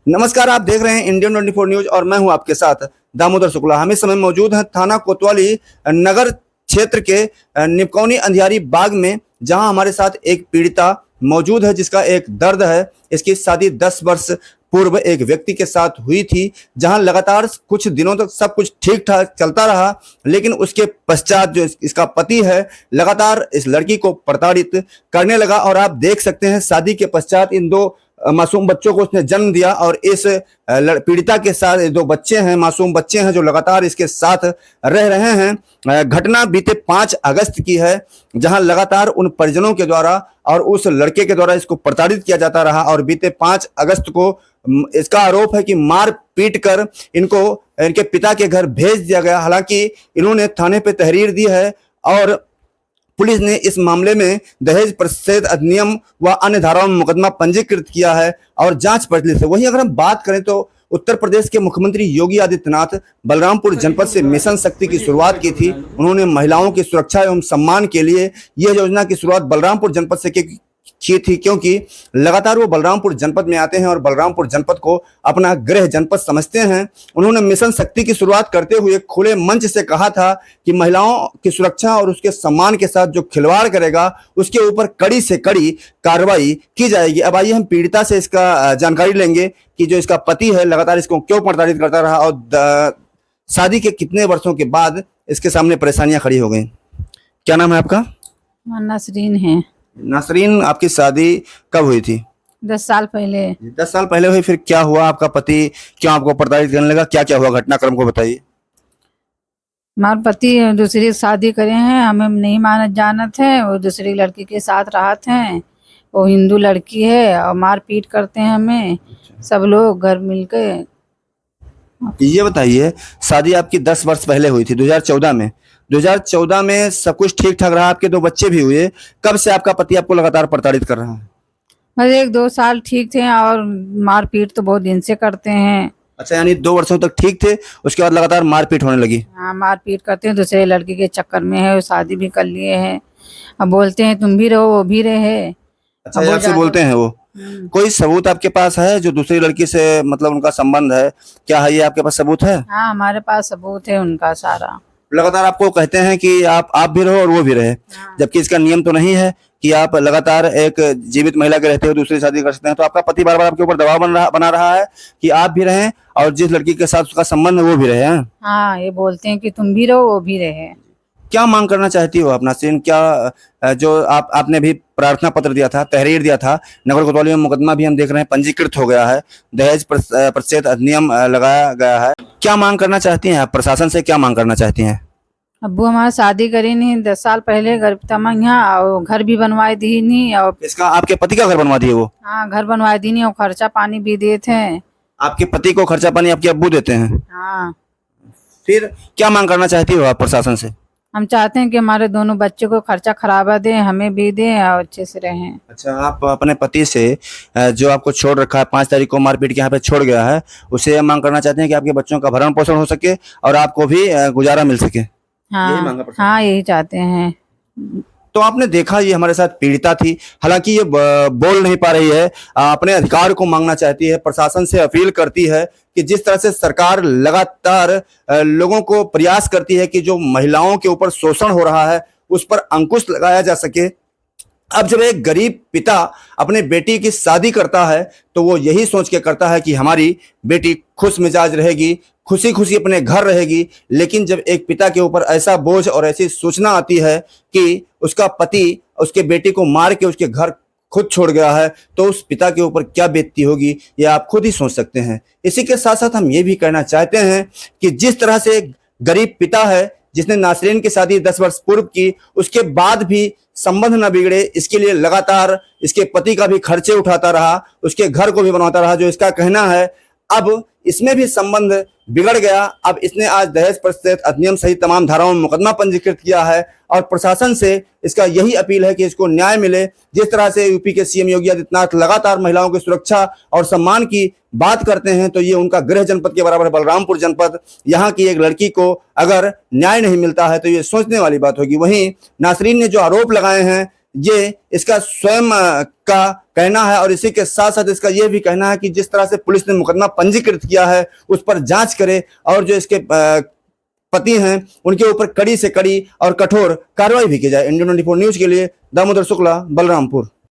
नमस्कार, आप देख रहे हैं इंडियन 24 न्यूज और मैं हूं आपके साथ दामोदर शुक्ला। हम इस समय मौजूद हैं थाना कोतवाली नगर क्षेत्र के निपकौनी अंधियारी बाग में, जहां हमारे साथ एक पीड़िता मौजूद है जिसका एक दर्द है। इसकी शादी 10 वर्ष पूर्व एक व्यक्ति के साथ हुई थी, जहां लगातार कुछ दिनों तक सब कुछ ठीक ठाक चलता रहा, लेकिन उसके पश्चात जो इसका पति है लगातार इस लड़की को प्रताड़ित करने लगा। और आप देख सकते हैं शादी के पश्चात इन दो मासूम बच्चों को उसने जन्म दिया और इस पीड़िता के साथ दो बच्चे हैं, मासूम बच्चे हैं जो लगातार इसके साथ रह रहे हैं। घटना बीते 5 अगस्त की है, जहां लगातार उन परिजनों के द्वारा और उस लड़के के द्वारा इसको प्रताड़ित किया जाता रहा। और बीते 5 अगस्त को इसका आरोप है कि मार पीट कर इनको इनके पिता के घर भेज दिया गया। हालांकि इन्होंने थाने पे तहरीर दी है और पुलिस ने इस मामले में दहेज प्रतिषेध अधिनियम व अन्य धाराओं में मुकदमा पंजीकृत किया है और जांच प्रचलित है। वहीं अगर हम बात करें तो उत्तर प्रदेश के मुख्यमंत्री योगी आदित्यनाथ बलरामपुर जनपद से मिशन शक्ति की शुरुआत की थी। उन्होंने महिलाओं की सुरक्षा एवं सम्मान के लिए यह योजना की शुरुआत बलरामपुर जनपद से की थी, क्योंकि लगातार वो बलरामपुर जनपद में आते हैं और बलरामपुर जनपद को अपना गृह जनपद समझते हैं। उन्होंने मिशन शक्ति की शुरुआत करते हुए खुले मंच से कहा था कि महिलाओं की सुरक्षा और उसके सम्मान के साथ जो खिलवाड़ करेगा उसके ऊपर कड़ी से कड़ी कार्रवाई की जाएगी। अब आइए हम पीड़िता से इसका जानकारी लेंगे कि जो इसका पति है लगातार इसको क्यों प्रताड़ित करता रहा और शादी के कितने वर्षों के बाद इसके सामने परेशानियां खड़ी हो गई। क्या नाम है आपका? नसरीन है। नासरीन, आपकी शादी कब हुई थी? 10 साल पहले। 10 साल पहले हुई। फिर क्या हुआ? आपका पति क्यों आपको प्रताड़ित करने लगा? क्या क्या हुआ? घटनाक्रम को बताइए। हमारे पति दूसरी शादी करे हैं, हमें नहीं मानत जानत है, वो दूसरी लड़की के साथ रहते हैं। वो हिंदू लड़की है और मार पीट करते हैं हमें सब लोग घर मिलके। ये बताइए, शादी आपकी 10 वर्ष पहले हुई थी 2014 में। 2014 में सब कुछ ठीक ठाक रहा, आपके 2 बच्चे भी हुए। कब से आपका पति आपको लगातार प्रताड़ित कर रहा है? बस 1-2 साल ठीक थे और मार पीट तो बहुत दिन से करते हैं। अच्छा, यानी 2 वर्षों तक ठीक थे, उसके बाद लगातार मारपीट होने लगी। हाँ, मार पीट करते हैं, दूसरे लड़की के चक्कर में है, शादी भी कर लिए हैं। अब बोलते हैं तुम भी रहो वो भी रहे। अच्छा, आपसे बोलते हैं वो? कोई सबूत आपके पास है जो दूसरी लड़की से मतलब उनका संबंध है? क्या है ये आपके पास सबूत है? हाँ, हमारे पास सबूत है उनका सारा। लगातार आपको कहते हैं कि आप भी रहो और वो भी रहे, जबकि इसका नियम तो नहीं है कि आप लगातार एक जीवित महिला के रहते हो दूसरी शादी कर सकते हैं। तो आपका पति बार बार आपके ऊपर दबाव बना रहा है कि आप भी रहें और जिस लड़की के साथ उसका संबंध है वो भी रहे हैं। हाँ, ये बोलते हैं कि तुम भी रहो वो भी रहे। क्या मांग करना चाहती हो आप नासरीन? क्या जो आपने भी प्रार्थना पत्र दिया था, तहरीर दिया था, नगर कोतवाली में मुकदमा भी हम देख रहे हैं पंजीकृत हो गया है, दहेज प्रतिषेध अधिनियम लगाया गया है। क्या मांग करना चाहती हैं आप? प्रशासन से क्या मांग करना चाहती हैं? अब्बू हमारा शादी करी नहीं 10 साल पहले, घर यहाँ और घर भी बनवाए दी नहीं। और इसका आपके पति का घर बनवा दिए वो? हाँ, घर बनवाए दी नहीं और खर्चा पानी भी देते हैं। आपके पति को खर्चा पानी आपके अब्बू देते हैं? हाँ। फिर क्या मांग करना चाहती हो आप प्रशासन से? हम चाहते हैं कि हमारे दोनों बच्चों को खर्चा खराबा दें, हमें भी दें और अच्छे से रहें। अच्छा, आप अपने पति से जो आपको छोड़ रखा है, 5 तारीख को मारपीट के यहाँ पे छोड़ गया है, उसे मांग करना चाहते हैं कि आपके बच्चों का भरण पोषण हो सके और आपको भी गुजारा मिल सके? यही मांगा प्रशासन? हाँ, यही चाहते हैं। तो आपने देखा ये हमारे साथ पीड़िता थी, हालांकि ये बोल नहीं पा रही है, अपने अधिकार को मांगना चाहती है, प्रशासन से अपील करती है कि जिस तरह से सरकार लगातार लोगों को प्रयास करती है कि जो महिलाओं के ऊपर शोषण हो रहा है उस पर अंकुश लगाया जा सके। अब जब एक गरीब पिता अपने बेटी की शादी करता है तो वो यही सोच के करता है कि हमारी बेटी खुश मिजाज रहेगी, खुशी खुशी अपने घर रहेगी। लेकिन जब एक पिता के ऊपर ऐसा बोझ और ऐसी सूचना आती है कि उसका पति उसके बेटी को मार के उसके घर खुद छोड़ गया है, तो उस पिता के ऊपर क्या बीतती होगी ये आप खुद ही सोच सकते हैं। इसी के साथ साथ हम ये भी कहना चाहते हैं कि जिस तरह से एक गरीब पिता है जिसने नासरीन की शादी 10 वर्ष पूर्व की, उसके बाद भी संबंध न बिगड़े इसके लिए लगातार इसके पति का भी खर्चे उठाता रहा, उसके घर को भी बनवाता रहा, जो इसका कहना है। अब इसमें भी संबंध बिगड़ गया। अब इसने आज दहेज प्रतिषेध अधिनियम सहित तमाम धाराओं में मुकदमा पंजीकृत किया है और प्रशासन से इसका यही अपील है कि इसको न्याय मिले। जिस तरह से यूपी के सीएम योगी आदित्यनाथ लगातार महिलाओं की सुरक्षा और सम्मान की बात करते हैं, तो ये उनका गृह जनपद के बराबर है बलरामपुर जनपद। यहाँ की एक लड़की को अगर न्याय नहीं मिलता है तो ये सोचने वाली बात होगी। वहीं नासरीन ने जो आरोप लगाए हैं ये इसका स्वयं का कहना है। और इसी के साथ साथ इसका यह भी कहना है कि जिस तरह से पुलिस ने मुकदमा पंजीकृत किया है उस पर जांच करे और जो इसके पति हैं उनके ऊपर कड़ी से कड़ी और कठोर कार्रवाई भी की जाए। इंडियन 24 न्यूज के लिए दामोदर शुक्ला, बलरामपुर।